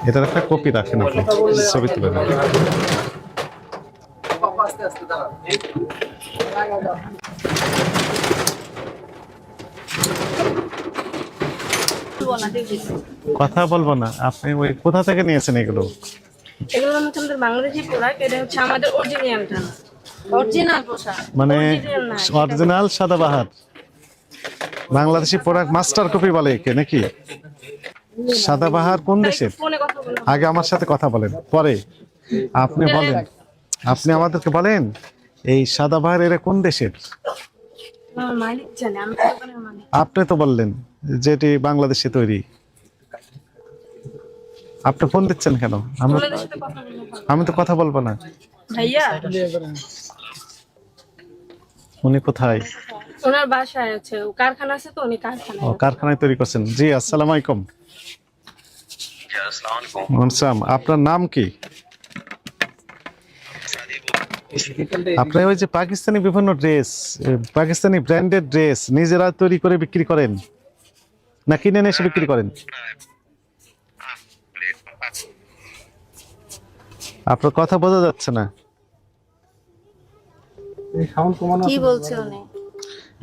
এটার একটা কপি রাখেন আপনি, ছবি তুলে নেন। কথা বলবো না, আপনি ওই কোথা থেকে নিয়েছেন এগুলো? এগুলো হচ্ছে আমাদের বাংলাদেশি প্রোডাক্ট, এটা হচ্ছে আমাদের অরিজিনালটা না, অরিজিনাল পোশাক মানে original না, এটা অরিজিনাল সাদাবাহার বাংলাদেশি প্রোডাক্ট মাস্টার কপি বলে একে নাকি? সাদাবাহার কোন দেশের? ফোনে কথা বলো। আগে আমার সাথে কথা বলেন, পরে আপনি বলেন, আপনি আমাদেরকে বলেন এই সাদাবাহার এরা কোন দেশের? আমার মালিক জানে, আমি তো দোকানের মালিক। আপনি তো বললেন যেটি বাংলাদেশে তৈরি। আপনি ফোন দিচ্ছেন কেন? ওনাদের সাথে কথা বলো। আমি তো কথা বলবো না। ভাইয়া উনি কোথায়? ওনার বাসায় আছে, ও কারখানা আছে তো, উনি কারখানায় ও আছে। কারখানায় তৈরি করছেন। জি আসসালামু আলাইকুম। আসসালাম, আপনার নাম কি? আপনি ওই যে পাকিস্তানি বিভিন্ন ড্রেস, পাকিস্তানি ব্র্যান্ডেড ড্রেস নিজেরা তৈরি করে বিক্রি করেন না কিনে এনে এসে বিক্রি করেন? আপনার কথা বোঝা যাচ্ছে না। কি বলছে উনি?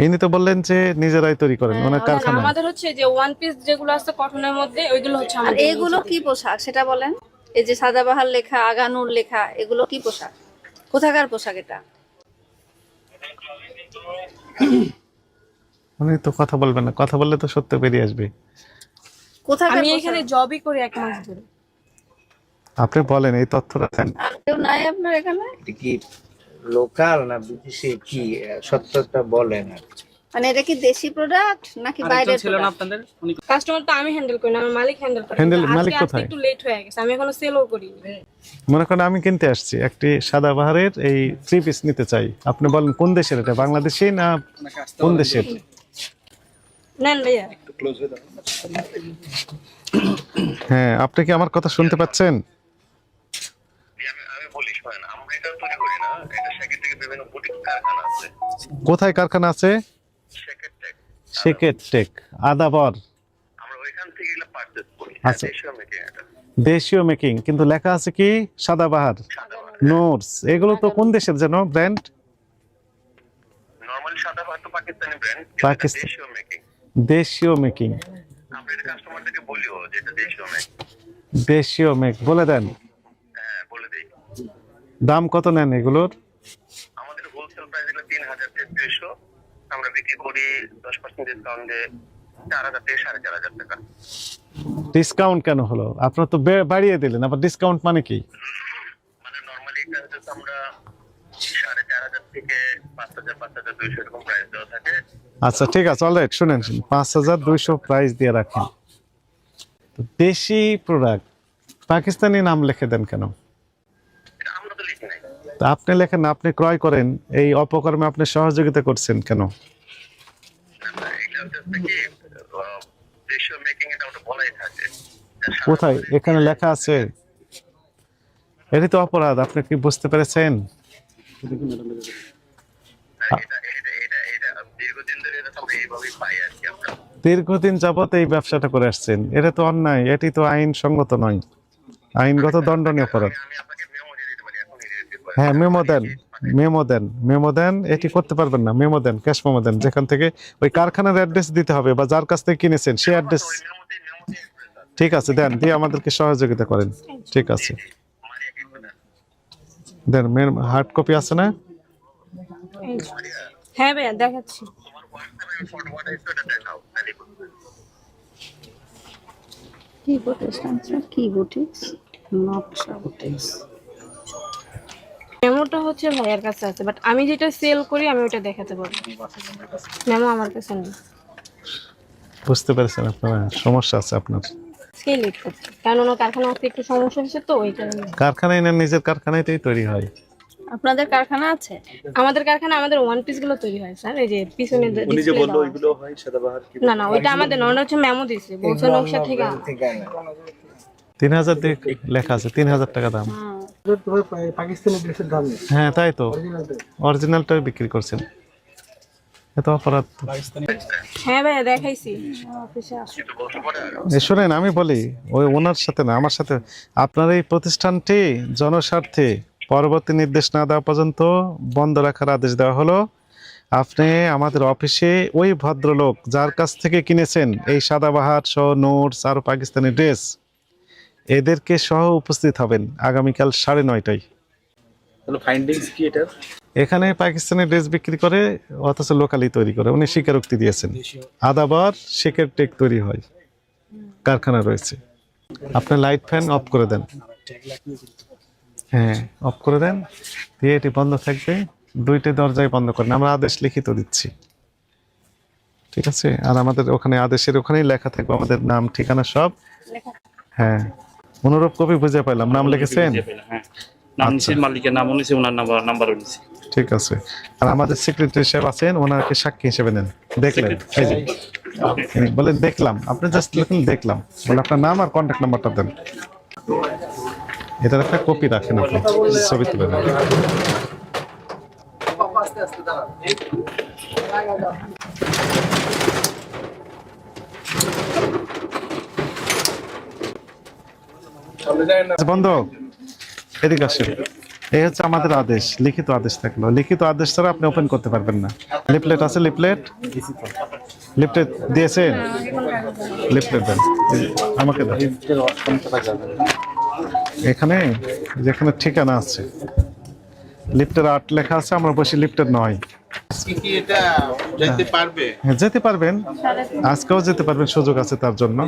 ইনি তো বললেন যে নিজেরাই তৈরি করেন ওনার কারখানা। আমাদের হচ্ছে যে ওয়ান পিস যেগুলো আছে কটনের মধ্যে, ওইগুলো হচ্ছে আর আমাদের। এগুলো কি পোশাক সেটা বলেন? এই যে সাদাবাহার লেখা, আগানুর লেখা, এগুলো কি পোশাক? কোথাকার পোশাক এটা? উনি তো কথা বলবেন না, কথা বললে তো সত্য বেরিয়ে আসবে। কোথাকার আমি পোশাক? এখানে জবই করি 1 মাস ধরে। আপনি বলেন এই তথ্যটা দেন। আর কেউ নাই আপনার এখানে? এটা কি লোকাল না বিদেশি, কি সত্যটা বলেন। মানে এটা কি দেশি প্রোডাক্ট নাকি বাইরের প্রোডাক্ট? কাস্টমার তো আমি হ্যান্ডেল করি না, আমার মালিক হ্যান্ডেল করে। মালিক আজকে কোথায়? একটু লেট হয়ে গেছে, আমি এখনো সেলও করিনি। মনে করেন আমি কিনতে আসছি একটি সাদাবাহারের এই 3 পিস নিতে চাই, আপনি বলেন কোন দেশের এটা, বাংলাদেশি না কোন দেশের? নেন ভাইয়া। হ্যাঁ, আপনি কি আমার কথা শুনতে পাচ্ছেন? আমি বলি শোনেন, আমরা এটা তৈরি করি না, এটা সেকেন্ড থেকে বিভিন্ন বুটিক কারখানা আছে। কোথায় কারখানা আছে? সেকেন্ড টেক শেকেট টেক, আদাবর। আমরা ওইখান থেকে এগুলো পারচেজ করি। আচ্ছা। দেশীয় মেকিং এটা। দেশীয় মেকিং, কিন্তু লেখা আছে কি সাদাবাহার, নোটস। এগুলো তো কোন দেশের যেন ব্র্যান্ড? নরমালি সাদাবাহার তো পাকিস্তানি ব্র্যান্ড, পাকিস্তান। দেশীয় মেকিং। দেশীয় মেকিং, আমরা এটা কাস্টমারদেরকে বলিও যে এটা দেশীয় মেক। দেশীয় মেক বলে দেন। হ্যাঁ, বলে দেই। দাম কত নেন এগুলোর? আমাদের হোলসেল প্রাইস হলো 3000 থেকে 300, আমরা বিক্রি করি 10% ডিসকাউন্টে 4000 থেকে 4500 টাকা। ডিসকাউন্ট কেন হলো? আপনারা তো বাড়িয়ে দিলেন, আবার ডিসকাউন্ট মানে কি? মানে নরমালি এটা হচ্ছে আমরা 4500 থেকে 5000 5200 এরকম প্রাইস দেওয়া থাকে। আচ্ছা ঠিক আছে, অলরাইট, শুনেন 5200 প্রাইস দিয়ে রাখেন। তো দেশি প্রোডাক্ট পাকিস্তানি নাম লিখে দেন কেন? এটা আমরা তো লিখি নাই। তা আপনি লেখেন না, আপনি ক্রয় করেন, এই অপকর্মে আপনি সহযোগিতা করছেন কেন? এটা হচ্ছে কি দেশীয় মেকিং, এটা ওটা বলাই থাকে। কোথায় এখানে লেখা আছে? এটি তো অপরাধ, আপনি কি বুঝতে পেরেছেন? এটা দীর্ঘদিন ধরে এটা আমরা এইভাবেই পাই আর কি। আমরা দীর্ঘদিন যাবত এই ব্যবসাটা করে আসছেন, এটা তো অন্যায়, এটি তো আইনসঙ্গত নয়, আইনগত দণ্ডনীয় অপরাধ। আমি আপনাকে মেমো দিয়ে দিতে পারি, এখন দিয়ে দিতে পারি। হ্যাঁ, মেমো দেন, মেমো দেন, মেমো দেন। এটি করতে পারবেন না, মেমো দেন, ক্যাশ মেমো দেন, যেখান থেকে ওই কারখানার অ্যাড্রেস দিতে হবে বা যার কাছ থেকে কিনেছেন সেই অ্যাড্রেস। ঠিক আছে, দেন, দিয়ে আমাদেরকে সহযোগিতা করেন। ঠিক আছে, দেন। হার্ড কপি আছে না? এই যে। হ্যাঁ ভাইয়া দেখাচ্ছি। তোমার হোয়াটসঅ্যাপে ফটো পাঠাইছো, এটা দেখাও তাহলে বুঝবে। কি প্রতিষ্ঠান স্যার? কি বুটিক্স? নকশা বুটিক্স। মেমোটা হচ্ছে ভাইয়ার কাছে আছে, বাট আমি যেটা সেল করি আমি ওটা দেখাতে পারবো। মেমো আমার কাছে নেই। বুঝতে পেরেছেন আপনারা, সমস্যা আছে আপনার। সেই লেট করছি, কারণ ওনার কারখানা হচ্ছে একটু সমস্যা হয়েছে তো, ওই কারণে। কারখানায় না, নিজের কারখানাতেই তৈরি হয়। আপনাদের কারখানা আছে? আমাদের কারখানা আমাদের ওয়ান পিস গুলো তৈরি হয় স্যার, এই যে পিছনে display দেওয়া আছে। হয় সাদাবাহার কি না না, ওইটা আমাদের না, ওটা হচ্ছে মেমো দিছে, বলছে নকশা থেকে আনা। থেকে আনে? 3000 দিয়ে লেখা আছে, 3000 টাকা দাম। পাকিস্তানি ড্রেসের দাম নেই, হ্যাঁ তাই তো, অরিজিনাল ড্রেস। অরিজিনালটাই বিক্রি করছেন। এত অপরাধ তো। হ্যাঁ ভাইয়া দেখাইছি অফিসে আসো। কিন্তু বলতে পারে শোনেন, আমি বলি ওই ওনার সাথে না, আমার সাথে, আপনার এই প্রতিষ্ঠানটি জনস্বার্থে পরবর্তী নির্দেশ না দেওয়া পর্যন্ত বন্ধ রাখার আদেশ দেওয়া হলো। আপনি আমাদের অফিসে ওই ভদ্রলোক যার কাছ থেকে কিনেছেন এই সাদাবাহার সহ নোটস আর পাকিস্তানি ড্রেস, এদেরকে সহ উপস্থিত হবেন আগামীকাল 9:30টায়। ফাইন্ডিংস কি এটা? এখানে পাকিস্তানি ড্রেস বিক্রি করে অথচ লোকালি তৈরি করে, উনি স্বীকারোক্তি দিয়েছেন। আদাবার শেকের টেক তৈরি হয়, কারখানা রয়েছে। আপনি লাইট ফ্যান অফ করে দেন, হ্যাঁ অফ করে দেন, দিয়ে এটি বন্ধ থাকবে। 2টি দরজায় বন্ধ করেন, আমরা আদেশ লিখিত দিচ্ছি, ঠিক আছে? আর আমাদের ওখানে আদেশের ওখানেই লেখা থাকবে আমাদের নাম ঠিকানা সব। হ্যাঁ, অনুরূপ কপি বুঝে পেলাম, নাম লিখেছেন? হ্যাঁ, নাম নিছি, মালিকের নামও নিছি, ওনার নাম্বারও নিছি। ঠিক আছে। আর আমাদের সেক্রেটারি সাহেব আছেন, ওনাকে সাক্ষী হিসেবে নেন। দেখলেন এই যে বলে দেখলাম, আপনি জাস্ট লিখুন দেখলাম, বলে আপনার নাম আর কন্ট্যাক্ট নাম্বারটা দেন। এটার একটা কপি রাখেন, আপনি ছবি তুলে নেন। বন্ধ, এদিকে আসেন। এই হচ্ছে আমাদের আদেশ, লিখিত আদেশ থাকলো। লিখিত আদেশ ছাড়া আপনি ওপেন করতে পারবেন না। লিফলেট আছে, লিফলেট দিয়েছেন, লিফলেট দেন আমাকে দেন। এখানে যেখানে ঠিকানা আছে, লিফটের 8 লেখা আছে, আমরা বসি লিফটের 9। কি এটা যেতে পারবে? হ্যাঁ যেতে পারবেন, আজকেও যেতে পারবেন, সুযোগ আছে তার জন্য।